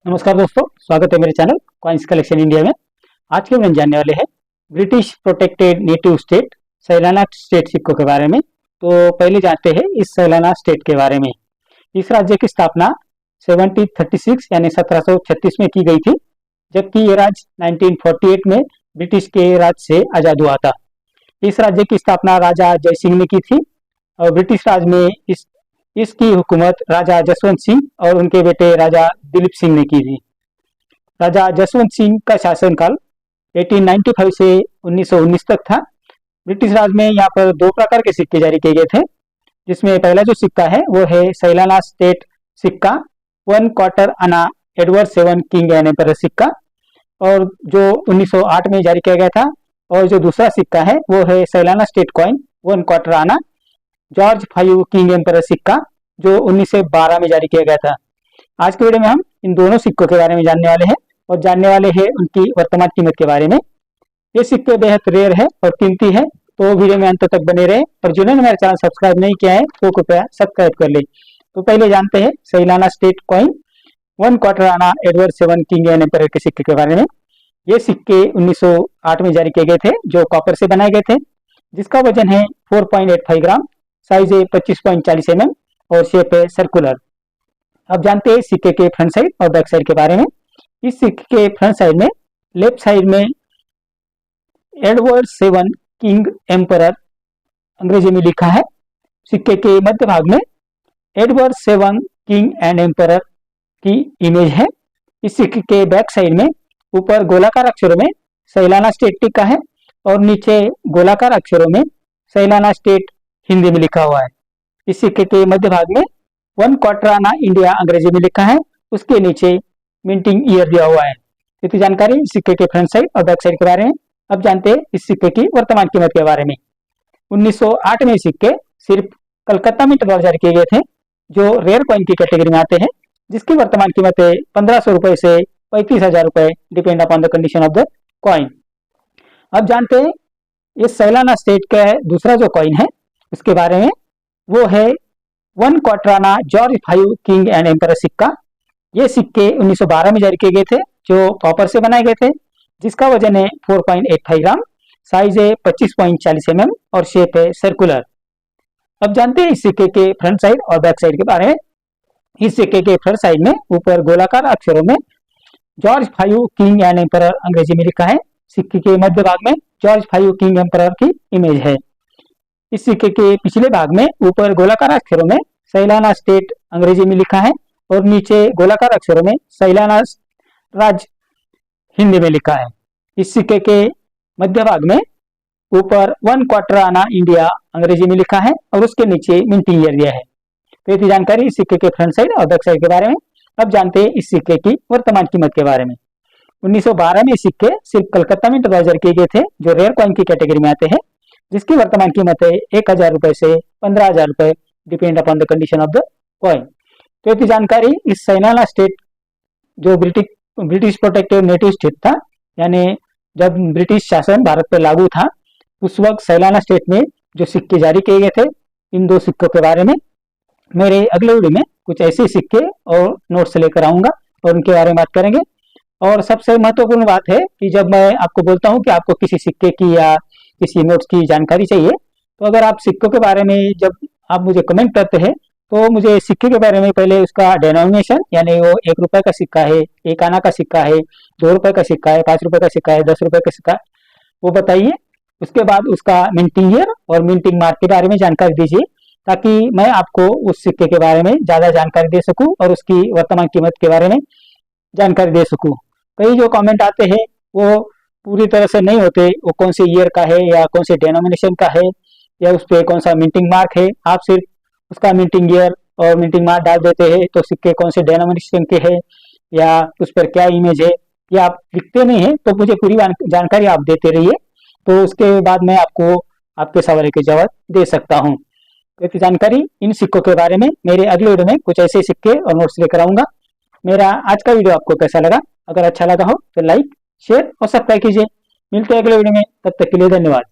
नमस्कार दोस्तों, स्वागत है मेरे चैनल कॉइन्स कलेक्शन इंडिया में। आज के हम जानने वाले हैं British protected native state Sailana state सिक्कों के बारे में। तो पहले जानते हैं इस सैलाना स्टेट के बारे में। इस राज्य की स्थापना 1736 यानी 1736 में की गई थी, जबकि ये राज्य 1948 में ब्रिटिश के राज से आजाद हुआ था। इस राज्य की स्थापना राजा जय सिंह ने की थी और ब्रिटिश राज में इसकी हुकूमत राजा जसवंत सिंह और उनके बेटे राजा दिलीप सिंह ने की थी। राजा जसवंत सिंह का शासनकाल 1895 से 1919 तक था। ब्रिटिश राज में यहाँ पर दो प्रकार के सिक्के जारी किए गए थे, जिसमें पहला जो सिक्का है वो है सैलाना स्टेट सिक्का 1/4 आना एडवर्ड 7 किंग एंड एम्परर सिक्का, और जो 1908 में जारी किया गया था। और जो दूसरा सिक्का है वो है सैलाना स्टेट कॉइन 1/4 आना जॉर्ज 5 किंग एम्परर सिक्का, जो 1912 में जारी किया गया था। आज के वीडियो में हम इन दोनों सिक्कों के बारे में जानने वाले हैं और जानने वाले हैं उनकी वर्तमान कीमत के बारे में। ये सिक्के बेहद रेयर है और कीमती है, तो वीडियो में अंत तक बने रहे। और जिन्होंने मेरा चैनल सब्सक्राइब नहीं किया है तो कृपया सब्सक्राइब कर ले। तो पहले जानते हैं सैलाना स्टेट कॉइन 1/4 आना एडवर्ड 7 किंग एंड एम्परर के सिक्के के बारे में। ये सिक्के 1908 में जारी किए गए थे, जो कॉपर से बनाए गए थे, जिसका वजन है 4.85 ग्राम, साइज है 25.40 mm और शेप है सर्कुलर। अब जानते हैं सिक्के के फ्रंट साइड और बैक साइड के बारे में। इस सिक्के के फ्रंट साइड में लेफ्ट साइड में एडवर्ड 7 किंग एम्परर अंग्रेजी में लिखा है। सिक्के के मध्य भाग में एडवर्ड 7 किंग एंड एम्परर की इमेज है। इस सिक्के के बैक साइड में ऊपर गोलाकार अक्षरों में सैलाना स्टेट लिखा है और नीचे गोलाकार अक्षरों में सैलाना स्टेट हिंदी में लिखा हुआ है। इस सिक्के के मध्य भाग में 1/4 आना इंडिया अंग्रेजी में लिखा है, उसके नीचे मिंटिंग ईयर दिया हुआ है। इतनी जानकारी सिक्के के फ्रंट साइड और बैक साइड के बारे में। अब जानते हैं इस सिक्के की वर्तमान कीमत के बारे में। 1908 में सिक्के सिर्फ कलकत्ता में द्वारा जारी किए गए थे, जो रेयर कॉइन की कैटेगरी में आते हैं, जिसकी वर्तमान कीमत है 1500 रुपए से 35,000 रुपए, depend upon the condition of the coin. अब जानते हैं इस सैलाना स्टेट का दूसरा जो कॉइन है उसके बारे में। वो है 1/4 आना जॉर्ज 5 किंग एंड एम्परर सिक्का। ये सिक्के 1912 में जारी किए गए थे, जो कॉपर से बनाए गए थे, जिसका वजन है 4.85 ग्राम, साइज है 25.40 mm और शेप है सर्कुलर। अब जानते हैं इस सिक्के के फ्रंट साइड और बैक साइड के बारे में। इस सिक्के के फ्रंट साइड में ऊपर गोलाकार अक्षरों में जॉर्ज 5 किंग एंड एम्परर अंग्रेजी में लिखा है। सिक्के के मध्य भाग में जॉर्ज 5 किंग एम्परर की इमेज है। इस सिक्के के पिछले भाग में ऊपर गोलाकार अक्षरों में सैलाना स्टेट अंग्रेजी में लिखा है और नीचे गोलाकार अक्षरों में सैलाना राज्य हिंदी में लिखा है। इस सिक्के के मध्य भाग में ऊपर 1/4 आना इंडिया अंग्रेजी में लिखा है और उसके नीचे मिंटिंग ईयर दिया है। तो ये जानकारी इस सिक्के के फ्रंट साइड और बैक साइड के बारे में। अब जानते हैं इस सिक्के की वर्तमान कीमत के बारे में। 1912 में सिक्के सिर्फ कलकत्ता में जारी किए गए थे, जो रेयर कॉइन की कैटेगरी में आते हैं, जिसकी वर्तमान कीमत है 1000 रुपए से 15,000 रुपए, depend upon the condition of the coin. तो ये जानकारी इस सैलाना स्टेट जो ब्रिटिश प्रोटेक्टेड नेटिव स्टेट था, यानी जब ब्रिटिश शासन भारत पर लागू था उस वक्त सैलाना स्टेट में जो सिक्के जारी किए गए थे, इन दो सिक्कों के बारे में मेरे अगले वीडियो में कुछ ऐसे सिक्के और नोट्स लेकर आऊंगा और उनके बारे में बात करेंगे। और सबसे महत्वपूर्ण बात है कि जब मैं आपको बोलता हूं कि आपको किसी सिक्के की या किसी नोट्स की जानकारी चाहिए, तो अगर आप सिक्कों के बारे में जब आप मुझे कमेंट करते हैं तो मुझे सिक्के के बारे में पहले उसका डेनोमिनेशन, यानी वो 1 रुपए का सिक्का है, 1 आना का सिक्का है, 2 रुपए का सिक्का है, 5 रुपए का सिक्का है, 10 रुपए का सिक्का है, वो बताइए। उसके बाद उसका मिंटिंग ईयर और मिंटिंग मार्क के बारे में जानकारी दीजिए, ताकि मैं आपको उस सिक्के के बारे में ज्यादा जानकारी दे सकूं और उसकी वर्तमान कीमत के बारे में जानकारी दे सकूं। कई जो कमेंट आते हैं वो पूरी तरह से नहीं होते, वो कौन से ईयर का है या कौन से डेनोमिनेशन का है या उस पर कौन सा मिंटिंग मार्क है। आप सिर्फ उसका मिंटिंग ईयर और मिंटिंग मार्क डाल देते हैं, तो सिक्के कौन से डेनोमिनेशन के है या उस पर क्या इमेज है या आप लिखते नहीं है। तो मुझे पूरी जानकारी आप देते रहिए, तो उसके बाद मैं आपको आपके सवाल के जवाब दे सकता हूँ। तो जानकारी इन सिक्कों के बारे में मेरे अगले वीडियो में कुछ ऐसे सिक्के और नोट्स लेकर आऊंगा। मेरा आज का वीडियो आपको कैसा लगा? अगर अच्छा लगा हो तो लाइक, शेयर और सब्सक्राइब कीजिए। मिलते हैं अगले वीडियो में, तब तक के लिए धन्यवाद।